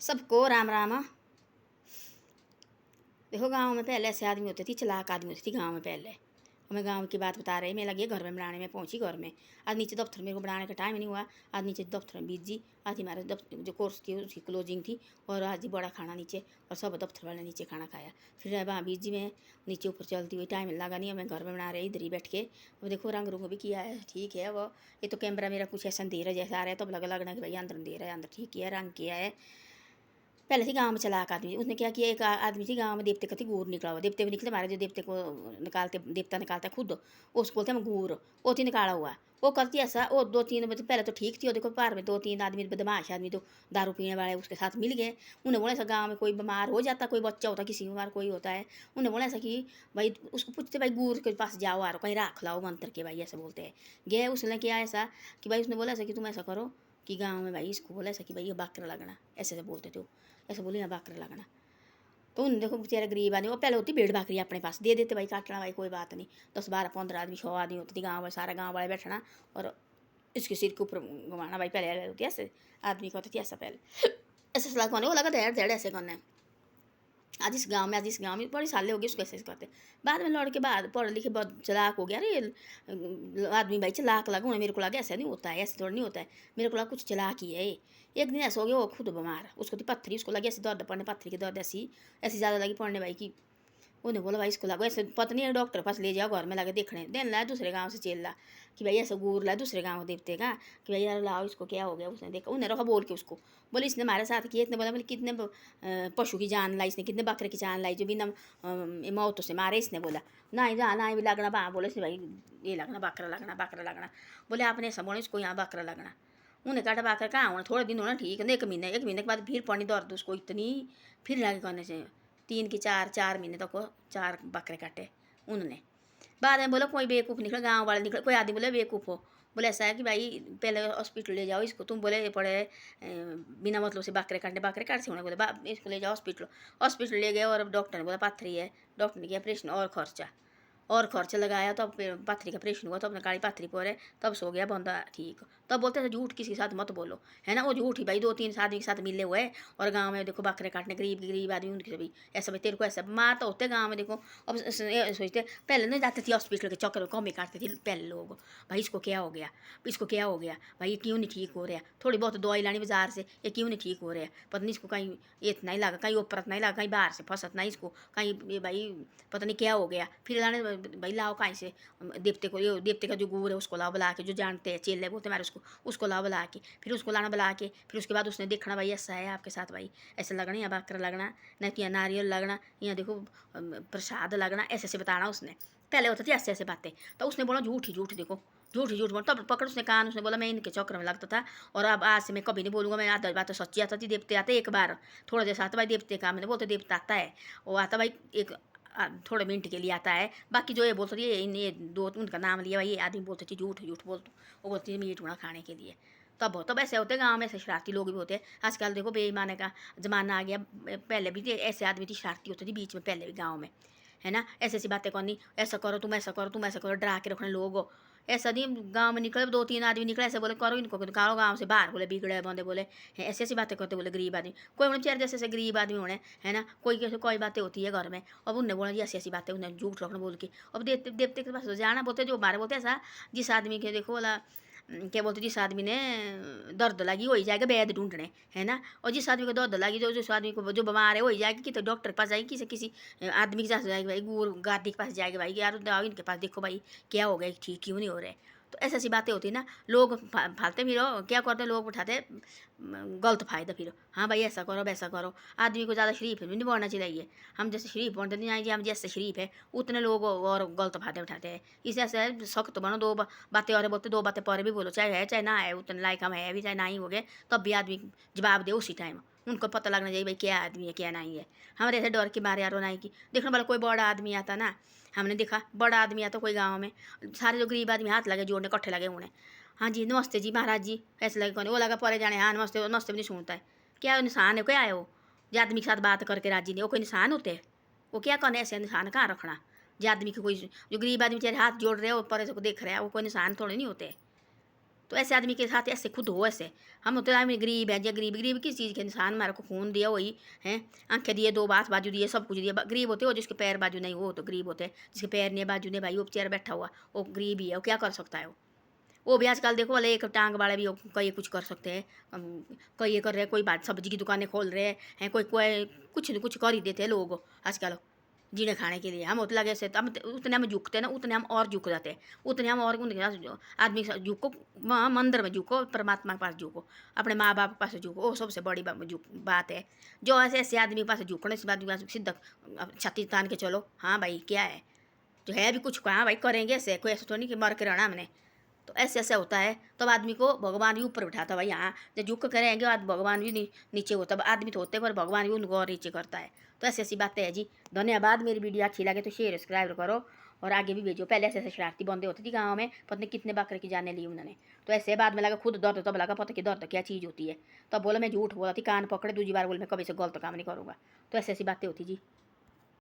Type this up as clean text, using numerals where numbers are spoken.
सबको राम राम। देखो गांव में पहले ऐसे आदमी होते थे, चालाक आदमी होती थी गांव में पहले। हमें गांव की बात बता रहे, मैं लगी घर में बनाने में, पहुंची घर में। आज नीचे दफ्तर मेरे को बनाने का टाइम नहीं हुआ। आज नीचे दफ्तर में बिजी। आज हमारे जो कोर्स की उसकी क्लोजिंग थी, और आज ही बड़ा खाना नीचे, और सब दफ्तर वाले नीचे खाना खाया। फिर वहाँ बिजी में नीचे ऊपर चलती हुई, टाइम लगा नहीं। मैं घर में बना रही, इधर ही बैठ के। अब देखो रंग रूंग भी किया है, ठीक है। वो ये तो कैमरा मेरा कुछ ऐसा दे रहा जैसा आ रहा है, तो अब लगना कि भाई अंदर दे रहा है, अंदर ठीक किया, रंग किया है। पहले थी गांव में चालाक आदमी, उसने क्या किया, एक आदमी थी गांव में, देवते का थी गूर निकला हुआ। देवते भी निकले हमारे, जो देवते को निकालते, देवता निकालता है खुद, उसको बोलते हैं गूर। वो थी निकाला हुआ। वो करती ऐसा, वो दो तीन मतलब पहले तो ठीक थी। और देखो पार में दो तीन आदमी बदमाश आदमी, तो दारू पीने वाले उसके साथ मिल गए। उन्हें बोला ऐसा, गाँव में कोई बीमार हो जाता, कोई बच्चा होता, किसी बीमार कोई होता है, उन्हें बोला ऐसा कि भाई उसको पूछते, भाई गूर के पास जाओ, आ कहीं राख लाओ मंत्र के, भाई ऐसे बोलते हैं। गए, उसने किया ऐसा कि भाई, उसने बोला ऐसा कि तुम ऐसा करो कि गाँव में भाई इसको बोला ऐसा कि भाई ये बाकर लगना, ऐसे ऐसे बोलते थे वो। ऐसे बोले ना बाकर लगना। तो उन देखो बेचारे गरीब आदमी, वो पहले होती भेड़ बकरी अपने पास दे देते, भाई काटना भाई कोई बात नहीं। 10 12 15 आदमी 100 आदमी होती थी गाँव में, सारा गाँव वाले बैठना और इसके सिर के ऊपर घुमाना। भाई पहले होती ऐसे आदमी को होती थी ऐसा, पहले ऐसे सलाह कौन वो लगा धैर धैर ऐसे करना है। आज इस गांव में बड़ी साले हो गए उसको ऐसे करते। बाद में लौट के बाद पढ़े लिखे बहुत चलाक हो गया। अरे आदमी भाई चलाक लगा, मेरे को लगा ऐसा नहीं होता है, ऐसे थोड़ा नहीं होता है। मेरे को लगा कुछ चलाक ही है। एक दिन ऐसा हो गया, वो खुद बीमार, उसको थी पत्थरी, उसको लगी ऐसी दर्द पड़ने, पत्थरी की दर्द ऐसी ऐसी ज़्यादा लगी पड़ने भाई की। उन्हें बोला भाई इसको लागो ऐसे, पता नहीं डॉक्टर पास ले जाओ, घर में लगे देखने दिन लाया दूसरे गांव से चेल ला कि भाई ऐसा गुर लाया दूसरे गांव देखते का कि भाई यार लाओ इसको, क्या हो गया। उसने देखा, उन्हें रखा बोल के उसको, बोले इसने हमारे साथ किया। इतने बोला बोले कितने पशु की जान लाई इसने, कितने बकरे की जान लाई जो बिना मौतों से मारे। इसने बोला ना ही ना ही लगना बा, बोले इसने भाई ये लगना बकरा लगना, बकरा लगना। बोले आपने ऐसा बोला इसको यहाँ बकरा लगना। उन्हें काटा बकरा कहाँ होना, थोड़े दिन होना ठीक है, 1 महीने के बाद फिर पड़नी दर्द उसको इतनी। फिर लगे करने से 3 की 4 4 महीने तक वो 4 बकरे काटे उन्होंने। बाद में बोला कोई बेवकूफ़ निकला, गांव वाले निकले, कोई आदमी बोले बेवकूफ़ हो। बोले ऐसा है कि भाई पहले हॉस्पिटल ले जाओ इसको, तुम बोले पड़े बिना मतलब से बकरे काट से होने, बोले इसको ले जाओ हॉस्पिटल। हॉस्पिटल ले गए और डॉक्टर ने बोला पत्थरी है। डॉक्टर ने किया ऑपरेशन, और खर्चा लगाया, तब फिर पत्थरी का ऑपरेशन हुआ, तो अपने काली पत्थरी पर है, तब सो गया बंदा ठीक। तब बोलते थे झूठ किसी के साथ मत बोलो, है ना। वो झूठ ही भाई 2 3 आदमी के साथ मिले हुए। और गांव में देखो बकरे काटने, गरीब आदमी उनके भी ऐसा, भाई तेरे को ऐसा बीमार तो होते गाँव में। देखो अब सोचते पहले नहीं जाते थे हॉस्पिटल के चक्कर में, कम ही काटते थे पहले लोग। भाई इसको क्या हो गया, इसको क्या हो गया, भाई ये क्यों नहीं ठीक हो रहा। थोड़ी बहुत दवाई लानी बाजार से, ये क्यों नहीं ठीक हो रहा। पता नहीं इसको कहीं इतना ही लगा, कहीं ऊपर नहीं लगा, कहीं बाहर से फंसत नहीं इसको, कहीं ये भाई पता नहीं क्या हो गया। फिर लाने भाई लाओ कहीं से देवते को, ये देवते का जो गुर है उसको लाओ बुला के, जो जानते हैं चेले बोलते हमारे उसको लाओ बुला के। फिर उसको लाना बुला के, फिर उसके बाद उसने देखना भाई ऐसा है आपके साथ, भाई ऐसा लगना, या बकरा लगना, नहीं तो यहाँ नारियल लगना, यहाँ देखो प्रसाद लगना, ऐसे ऐसे बताना उसने। पहले होती थी ऐसे ऐसे बातें। तो उसने बोला झूठ ही झूठ, देखो झूठ ही झूठ बोल। तब पकड़ उसने कान, उसने बोला मैं इनके चक्कर में लगता था, और अब आज से मैं कभी नहीं बोलूँगा। मैं आधा बात तो सच्ची आता थी, देवते आते एक बार थोड़ा जैसा आता भाई देवते का, मैंने बोलते देवता आता है, वो आता भाई एक थोड़े मिनट के लिए आता है। बाकी जो ये बोलते थे ये दो उनका नाम लिया भाई, ये आदमी बोलते थे झूठ झूठ बोलते, वो बोलती थी मीट उड़ा खाने के लिए। तब ऐसे होते गाँव में, ऐसे शरारती लोग भी होते हैं। आजकल देखो बेईमाने का ज़माना आ गया। पहले भी ऐसे आदमी थी शरारती होते थे बीच में, पहले भी गाँव में, है ना। ऐसी ऐसी बातें करनी, ऐसा करो तुम, ऐसा करो तुम, ऐसा करो, डरा के रखने लोग। ऐसा नहीं गांव में निकले 2 3 आदमी निकले, ऐसे बोले करो इनको निकालो गांव से बाहर, बोले बिगड़े बंदे, बोले ऐसी ऐसी बातें करते, बोले गरीब आदमी। कोई उन्हें बेचारे जैसे गरीब आदमी होने, है ना। कोई कैसे कोई बातें होती है घर में, अब उन्हें बोला जी ऐसी ऐसी बातें, उन्हें झूठ रखना बोल के। अब देवते के पास तो जाना, बोलते जो हमारे बोलते ऐसा, जिस आदमी के देखो बोला क्या बोलते, जिस आदमी ने दर्द लगी हो ही जाएगा वैद्य ढूंढने, है ना। और जिस आदमी को दर्द लगी, जो जिस आदमी को जो बीमार है हो ही जाएगी, कि तो डॉक्टर के पास जाएगी, किसी आदमी के पास जाएगी भाई, गुरु गादी के पास जाएगी भाई, यार दवाई इनके पास देखो भाई क्या हो गया, ठीक क्यों नहीं हो रहे। तो ऐसी ऐसी बातें होती ना। लोग फालते फिरो, क्या करते लोग उठाते गलत फ़ायदा फिर, हाँ भाई ऐसा करो वैसा करो। आदमी को ज़्यादा शरीफ भी नहीं बोलना चाहिए। हम जैसे शरीफ बोलते नहीं आएंगे, हम जैसे शरीफ है उतने लोग और गलत फ़ायदे उठाते हैं। इसे ऐसे सख्त बनो, बातें और बोलते, 2 बातें पर भी बोलो, चाहे है चाहे ना है, उतने लायक हम है भी चाहे ना ही हो गए, तब भी आदमी जवाब दे उसी टाइम। उनको पता लगना चाहिए भाई क्या आदमी है क्या नहीं है। हमारे ऐसे डर के मारे यारो नहीं की देखना वाला कोई बड़ा आदमी आता ना, हमने देखा बड़ा आदमी आता कोई गाँव में, सारे जो गरीब आदमी हाथ लगे जोड़ने कट्ठे लगे उन्हें, हाँ जी नमस्ते जी महाराज जी, ऐसे लगे कौन वो लगा परे जाने, हाँ नमस्ते नमस्ते भी नहीं सुनता है। क्या निशान है, क्या है वो जो आदमी के साथ बात करके राजी नहीं, वो कोई निशान होते हैं। वो क्या करने, ऐसे निशान कहाँ रखना। जो आदमी के कोई जो गरीब आदमी बेचारे हाथ जोड़ रहे हो परे से को देख रहे हैं, वो कोई निशान थोड़े नहीं होते। तो ऐसे आदमी के साथ ऐसे खुद हो ऐसे। हम होते आदमी गरीब है, जो गरीब गरीब किस चीज़ के, इंसान हमारे को खून दिया वही हैं, आंखें दिए, दो बात बाजू दिए, सब कुछ दिया। गरीब होते हो जिसके पैर बाजू नहीं, वो तो गरीब होते हैं। जिसके पैर नहीं बाजू नहीं भाई, वो बेचारा बैठा हुआ, वो गरीब ही है, वो क्या कर सकता है वो भी आजकल देखो वाले एक टांग वाले भी कई कुछ कर सकते हैं। कई ये कर रहे हैं, कोई बात सब्जी की दुकानें खोल रहे हैं, कोई कोई कुछ न कुछ कर ही देते हैं लोग आजकल जीने खाने के लिए। हम होते लगे से हम उतने हम झुकते हैं ना, उतने हम और झुक जाते हैं, उतने हम और आदमी के साथ झुको, मंदिर में झुको, परमात्मा के पास झुको, अपने माँ बाप के पास झुको, वो सबसे बड़ी बात है। जो ऐसे ऐसे आदमी के पास झुकने से बाद सीधा छाती तान के चलो, हाँ भाई क्या है जो है भी कुछ, हाँ भाई करेंगे ऐसे, कोई ऐसा तो नहीं कि मर के रहना हमने। तो ऐसे ऐसा होता है, तब आदमी को भगवान भी ऊपर बिठाता भाई। हाँ जब झुक करेंगे आज भगवान भी नीचे होता, तब आदमी तो होते पर भगवान भी उनको और नीचे करता है। तो ऐसी ऐसी बातें हैं जी। धन्यवाद। मेरी वीडियो अच्छी लगे तो शेयर सब्सक्राइब करो और आगे भी भेजो। पहले ऐसे ऐसे शरारती बंदे होती थी गाँव में, पता नहीं कितने बकरे की जाने ली उन्होंने। तो ऐसे बाद में लगा खुद दर्द, तब लगा पता कि दर्द क्या चीज़ होती है। तब बोला मैं झूठ बोला थी, कान पकड़े दूसरी बार बोले मैं कभी से गलत काम नहीं करूँगा। तो ऐसी ऐसी बातें होती जी।